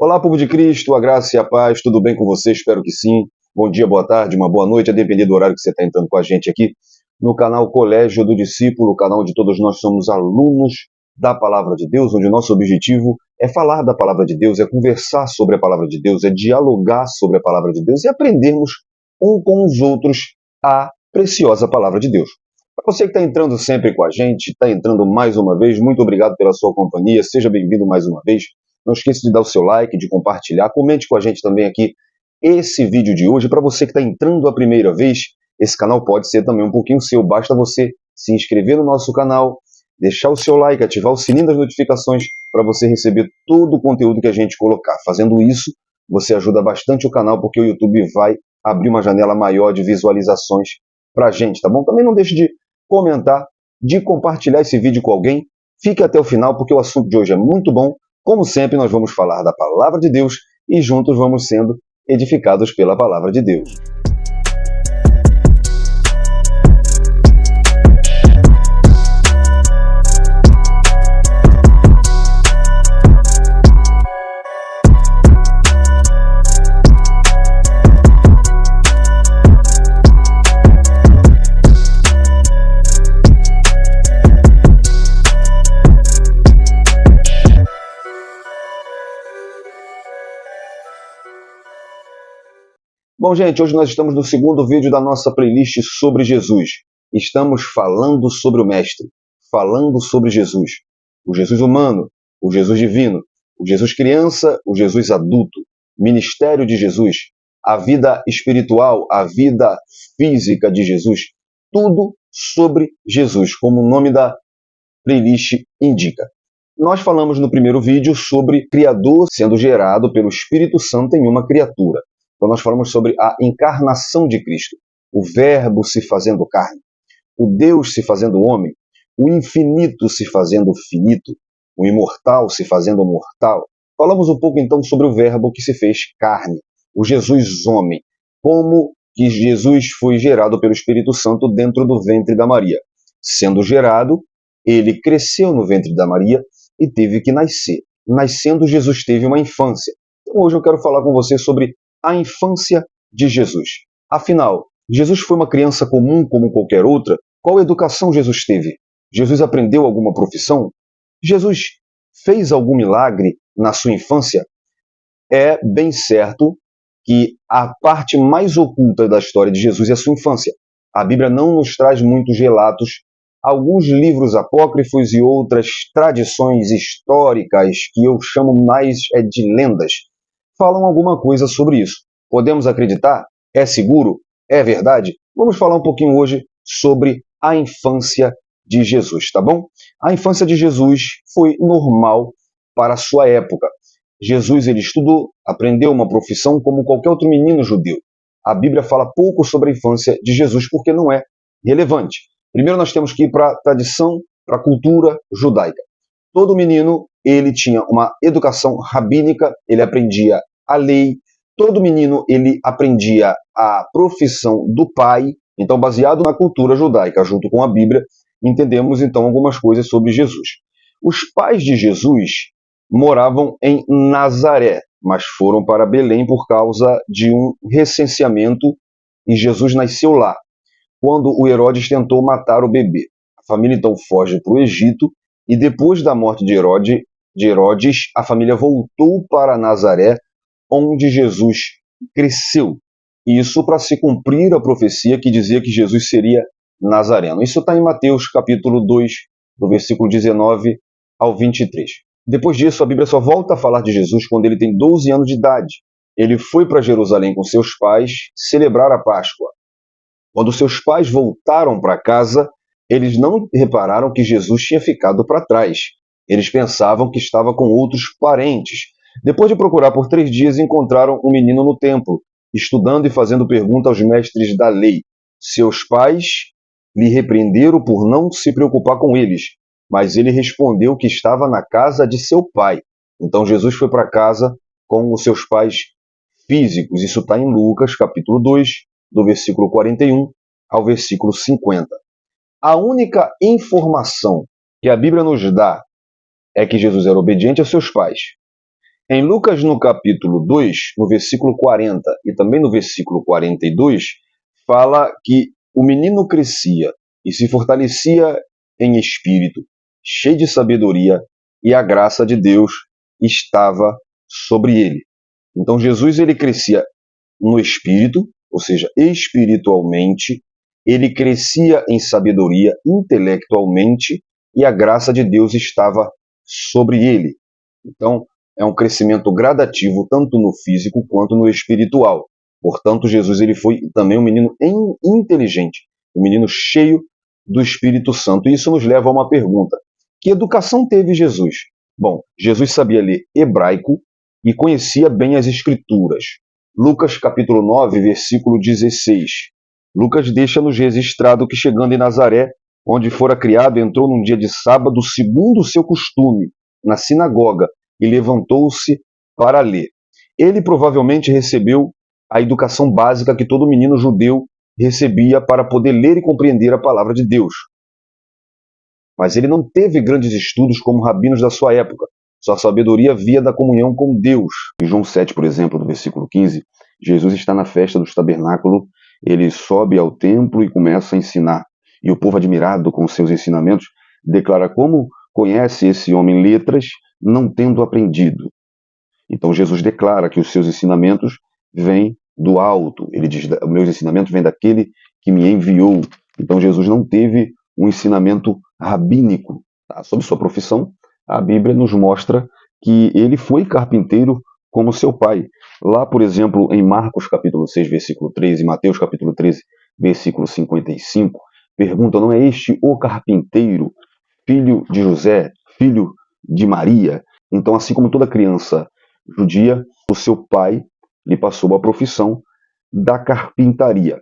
Olá, povo de Cristo, a graça e a paz, tudo bem com você? Espero que sim. Bom dia, boa tarde, uma boa noite, a depender do horário que você está entrando com a gente aqui no canal Colégio do Discípulo, o canal onde todos nós somos alunos da Palavra de Deus, onde o nosso objetivo é falar da Palavra de Deus, é conversar sobre a Palavra de Deus, é dialogar sobre a Palavra de Deus e aprendermos um com os outros a preciosa Palavra de Deus. Para você que está entrando sempre com a gente, está entrando mais uma vez, muito obrigado pela sua companhia, seja bem-vindo mais uma vez. Não esqueça de dar o seu like, de compartilhar, comente com a gente também aqui esse vídeo de hoje. Para você que está entrando a primeira vez, esse canal pode ser também um pouquinho seu, basta você se inscrever no nosso canal, deixar o seu like, ativar o sininho das notificações para você receber todo o conteúdo que a gente colocar. Fazendo isso, você ajuda bastante o canal, porque o YouTube vai abrir uma janela maior de visualizações para a gente, tá bom? Também não deixe de comentar, de compartilhar esse vídeo com alguém. Fique até o final, porque o assunto de hoje é muito bom. Como sempre, nós vamos falar da Palavra de Deus e juntos vamos sendo edificados pela Palavra de Deus. Bom, gente, hoje nós estamos no segundo vídeo da nossa playlist sobre Jesus. Estamos falando sobre o Mestre, falando sobre Jesus. O Jesus humano, o Jesus divino, o Jesus criança, o Jesus adulto, ministério de Jesus, a vida espiritual, a vida física de Jesus. Tudo sobre Jesus, como o nome da playlist indica. Nós falamos no primeiro vídeo sobre Criador sendo gerado pelo Espírito Santo em uma criatura. Então nós falamos sobre a encarnação de Cristo, o Verbo se fazendo carne, o Deus se fazendo homem, o infinito se fazendo finito, o imortal se fazendo mortal. Falamos um pouco então sobre o Verbo que se fez carne, o Jesus homem, como que Jesus foi gerado pelo Espírito Santo dentro do ventre da Maria. Sendo gerado, ele cresceu no ventre da Maria e teve que nascer. Nascendo, Jesus teve uma infância. Então hoje eu quero falar com você sobre a infância de Jesus. Afinal, Jesus foi uma criança comum como qualquer outra? Qual educação Jesus teve? Jesus aprendeu alguma profissão? Jesus fez algum milagre na sua infância? É bem certo que a parte mais oculta da história de Jesus é a sua infância. A Bíblia não nos traz muitos relatos. Alguns livros apócrifos e outras tradições históricas, que eu chamo mais de lendas, falam alguma coisa sobre isso. Podemos acreditar? É seguro? É verdade? Vamos falar um pouquinho hoje sobre a infância de Jesus, tá bom? A infância de Jesus foi normal para a sua época. Jesus ele estudou, aprendeu uma profissão como qualquer outro menino judeu. A Bíblia fala pouco sobre a infância de Jesus porque não é relevante. Primeiro nós temos que ir para a tradição, para a cultura judaica. Todo menino ele tinha uma educação rabínica, ele aprendia a lei, todo menino ele aprendia a profissão do pai. Então, baseado na cultura judaica, junto com a Bíblia, entendemos então algumas coisas sobre Jesus. Os pais de Jesus moravam em Nazaré, mas foram para Belém por causa de um recenseamento e Jesus nasceu lá, quando o Herodes tentou matar o bebê. A família então foge para o Egito e depois da morte de Herodes, a família voltou para Nazaré, onde Jesus cresceu. Isso para se cumprir a profecia que dizia que Jesus seria nazareno. Isso está em Mateus capítulo 2, do versículo 19 ao 23. Depois disso, a Bíblia só volta a falar de Jesus quando ele tem 12 anos de idade. Ele foi para Jerusalém com seus pais celebrar a Páscoa. Quando seus pais voltaram para casa, eles não repararam que Jesus tinha ficado para trás. Eles pensavam que estava com outros parentes. Depois de procurar por 3 dias, encontraram um menino no templo, estudando e fazendo pergunta aos mestres da lei. Seus pais lhe repreenderam por não se preocupar com eles, mas ele respondeu que estava na casa de seu pai. Então Jesus foi para casa com os seus pais físicos. Isso está em Lucas, capítulo 2, do versículo 41 ao versículo 50. A única informação que a Bíblia nos dá é que Jesus era obediente aos seus pais. Em Lucas, no capítulo 2, no versículo 40 e também no versículo 42, fala que o menino crescia e se fortalecia em espírito, cheio de sabedoria, e a graça de Deus estava sobre ele. Então Jesus ele crescia no espírito, ou seja, espiritualmente, ele crescia em sabedoria intelectualmente e a graça de Deus estava sobre ele. Então, é um crescimento gradativo tanto no físico quanto no espiritual. Portanto, Jesus ele foi também um menino inteligente, um menino cheio do Espírito Santo. E isso nos leva a uma pergunta: que educação teve Jesus? Bom, Jesus sabia ler hebraico e conhecia bem as Escrituras. Lucas capítulo 9, versículo 16. Lucas deixa-nos registrado que, chegando em Nazaré, onde fora criado, entrou num dia de sábado, segundo o seu costume, na sinagoga, e levantou-se para ler. Ele provavelmente recebeu a educação básica que todo menino judeu recebia para poder ler e compreender a palavra de Deus. Mas ele não teve grandes estudos como rabinos da sua época. Sua sabedoria via da comunhão com Deus. Em João 7, por exemplo, no versículo 15, Jesus está na festa dos tabernáculos, ele sobe ao templo e começa a ensinar. E o povo, admirado com seus ensinamentos, declara como conhece esse homem letras, não tendo aprendido. Então Jesus declara que os seus ensinamentos vêm do alto. Ele diz: meus ensinamentos vêm daquele que me enviou. Então Jesus não teve um ensinamento rabínico. Tá? Sobre sua profissão, a Bíblia nos mostra que ele foi carpinteiro como seu pai. Lá, por exemplo, em Marcos capítulo 6, versículo 13, e Mateus capítulo 13, versículo 55, pergunta: não é este o carpinteiro, filho de José, filho de Maria? Então, assim como toda criança judia, o seu pai lhe passou a profissão da carpintaria.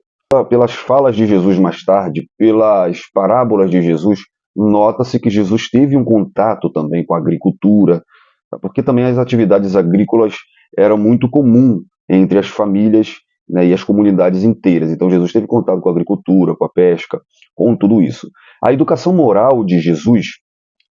Pelas falas de Jesus mais tarde, pelas parábolas de Jesus, nota-se que Jesus teve um contato também com a agricultura, porque também as atividades agrícolas eram muito comum entre as famílias, né, e as comunidades inteiras. Então Jesus teve contato com a agricultura, com a pesca, com tudo isso. A educação moral de Jesus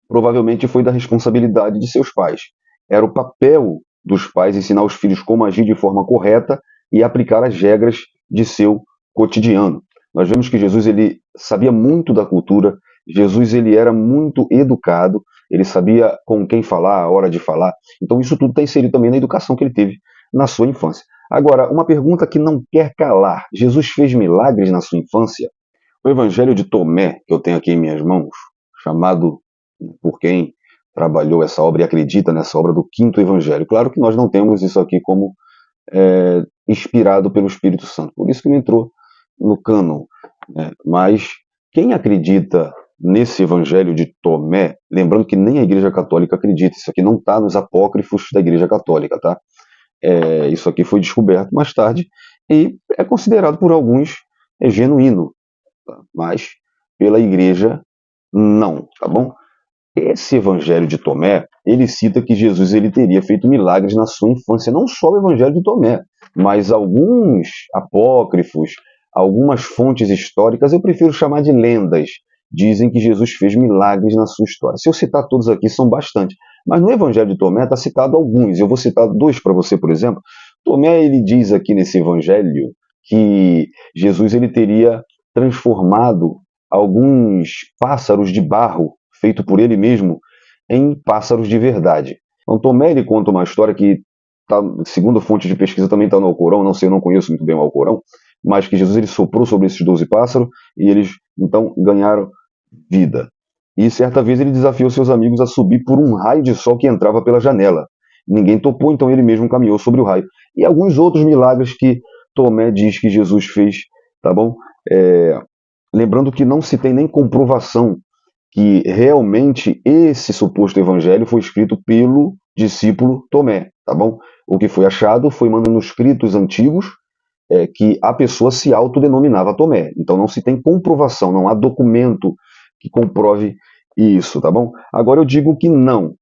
provavelmente foi da responsabilidade de seus pais. Era o papel dos pais ensinar os filhos como agir de forma correta e aplicar as regras de seu cotidiano. Nós vemos que Jesus ele sabia muito da cultura, Jesus ele era muito educado, ele sabia com quem falar, a hora de falar. Então isso tudo está inserido também na educação que ele teve na sua infância. Agora, uma pergunta que não quer calar: Jesus fez milagres na sua infância? O Evangelho de Tomé, que eu tenho aqui em minhas mãos, chamado por quem trabalhou essa obra e acredita nessa obra do Quinto Evangelho. Claro que nós não temos isso aqui como inspirado pelo Espírito Santo, por isso que não entrou no cânon. Mas quem acredita nesse Evangelho de Tomé, lembrando que nem a Igreja Católica acredita, isso aqui não está nos apócrifos da Igreja Católica, tá? Isso aqui foi descoberto mais tarde e é considerado por alguns genuíno, tá? Mas pela Igreja não, tá bom? Esse Evangelho de Tomé, ele cita que Jesus ele teria feito milagres na sua infância, não só o Evangelho de Tomé, mas alguns apócrifos, algumas fontes históricas, eu prefiro chamar de lendas, dizem que Jesus fez milagres na sua história. Se eu citar todos aqui, são bastante, mas no Evangelho de Tomé está citado alguns, eu vou citar dois para você, por exemplo. Tomé ele diz aqui nesse Evangelho que Jesus ele teria transformado alguns pássaros de barro feito por ele mesmo em pássaros de verdade. Então Tomé ele conta uma história que, segundo fonte de pesquisa, também está no Alcorão, não sei, eu não conheço muito bem o Alcorão, mas que Jesus ele soprou sobre esses 12 pássaros e eles então ganharam vida. E certa vez ele desafiou seus amigos a subir por um raio de sol que entrava pela janela. Ninguém topou, então ele mesmo caminhou sobre o raio. E alguns outros milagres que Tomé diz que Jesus fez, tá bom? Lembrando que não se tem nem comprovação que realmente esse suposto evangelho foi escrito pelo discípulo Tomé, tá bom? O que foi achado foi manuscritos antigos que a pessoa se autodenominava Tomé. Então não se tem comprovação, não há documento que comprove isso, tá bom? Agora eu digo que não.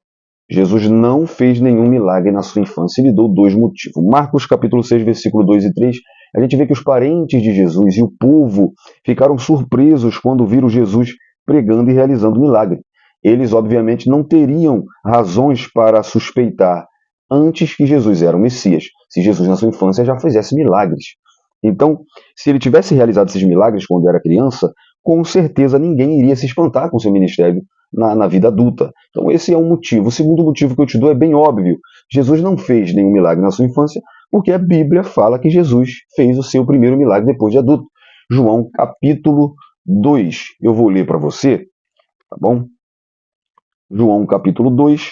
Jesus não fez nenhum milagre na sua infância. Ele deu dois motivos. Marcos capítulo 6, versículo 2 e 3, a gente vê que os parentes de Jesus e o povo ficaram surpresos quando viram Jesus pregando e realizando milagre. Eles, obviamente, não teriam razões para suspeitar antes que Jesus era o Messias, se Jesus na sua infância já fizesse milagres. Então, se ele tivesse realizado esses milagres quando era criança, com certeza ninguém iria se espantar com seu ministério na vida adulta. Então esse é um motivo. O segundo motivo que eu te dou é bem óbvio. Jesus não fez nenhum milagre na sua infância, porque a Bíblia fala que Jesus fez o seu primeiro milagre depois de adulto. João capítulo 2. Eu vou ler para você, tá bom? João capítulo 2,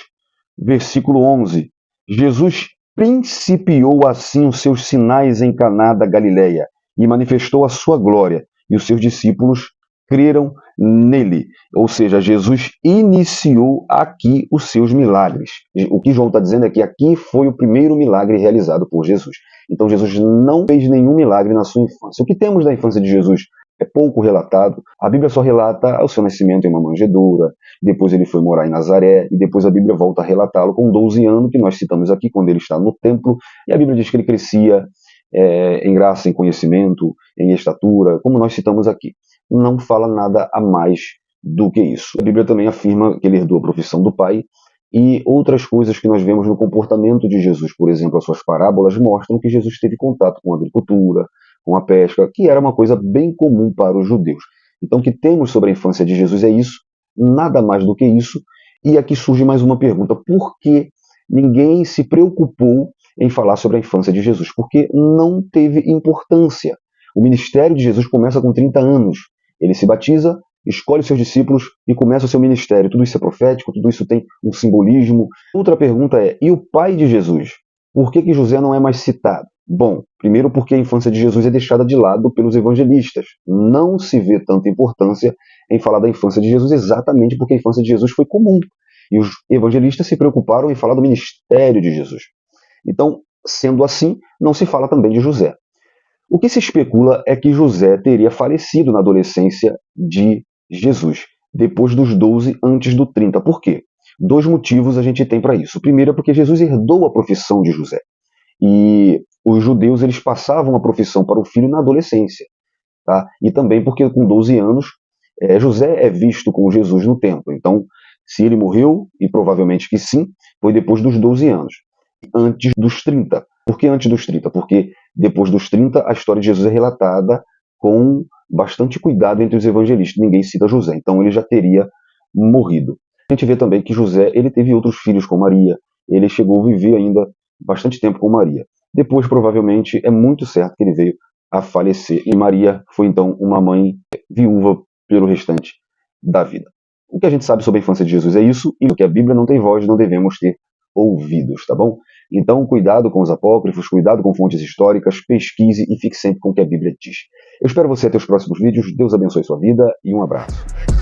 versículo 11. Jesus principiou assim os seus sinais em Caná da Galileia e manifestou a sua glória, e os seus discípulos creram nele. Ou seja, Jesus iniciou aqui os seus milagres. O que João está dizendo é que aqui foi o primeiro milagre realizado por Jesus. Então Jesus não fez nenhum milagre na sua infância. O que temos da infância de Jesus é pouco relatado. A Bíblia só relata o seu nascimento em uma manjedoura, depois ele foi morar em Nazaré, e depois a Bíblia volta a relatá-lo com 12 anos, que nós citamos aqui, quando ele está no templo, e a Bíblia diz que ele crescia em graça, em conhecimento, em estatura, como nós citamos aqui. Não fala nada a mais do que isso. A Bíblia também afirma que ele herdou a profissão do pai, e outras coisas que nós vemos no comportamento de Jesus, por exemplo, as suas parábolas mostram que Jesus teve contato com a agricultura, com a pesca, que era uma coisa bem comum para os judeus. Então, o que temos sobre a infância de Jesus é isso, nada mais do que isso. E aqui surge mais uma pergunta: por que ninguém se preocupou em falar sobre a infância de Jesus? Porque não teve importância. O ministério de Jesus começa com 30 anos. Ele se batiza, escolhe seus discípulos e começa o seu ministério. Tudo isso é profético, tudo isso tem um simbolismo. Outra pergunta é: e o pai de Jesus? Por que José não é mais citado? Bom, primeiro porque a infância de Jesus é deixada de lado pelos evangelistas. Não se vê tanta importância em falar da infância de Jesus exatamente porque a infância de Jesus foi comum. E os evangelistas se preocuparam em falar do ministério de Jesus. Então, sendo assim, não se fala também de José. O que se especula é que José teria falecido na adolescência de Jesus, depois dos 12, antes do 30. Por quê? Dois motivos a gente tem para isso. O primeiro é porque Jesus herdou a profissão de José. E os judeus eles passavam a profissão para o filho na adolescência. Tá? E também porque com 12 anos, José é visto com Jesus no templo. Então, se ele morreu, e provavelmente que sim, foi depois dos 12 anos, antes dos 30. Por que antes dos 30? Porque depois dos 30 a história de Jesus é relatada com bastante cuidado entre os evangelistas. Ninguém cita José, então ele já teria morrido. A gente vê também que José ele teve outros filhos com Maria. Ele chegou a viver ainda bastante tempo com Maria. Depois, provavelmente, é muito certo que ele veio a falecer. E Maria foi, então, uma mãe viúva pelo restante da vida. O que a gente sabe sobre a infância de Jesus é isso, e o que a Bíblia não tem voz, não devemos ter ouvidos, tá bom? Então, cuidado com os apócrifos, cuidado com fontes históricas, pesquise e fique sempre com o que a Bíblia diz. Eu espero você até os próximos vídeos. Deus abençoe sua vida e um abraço.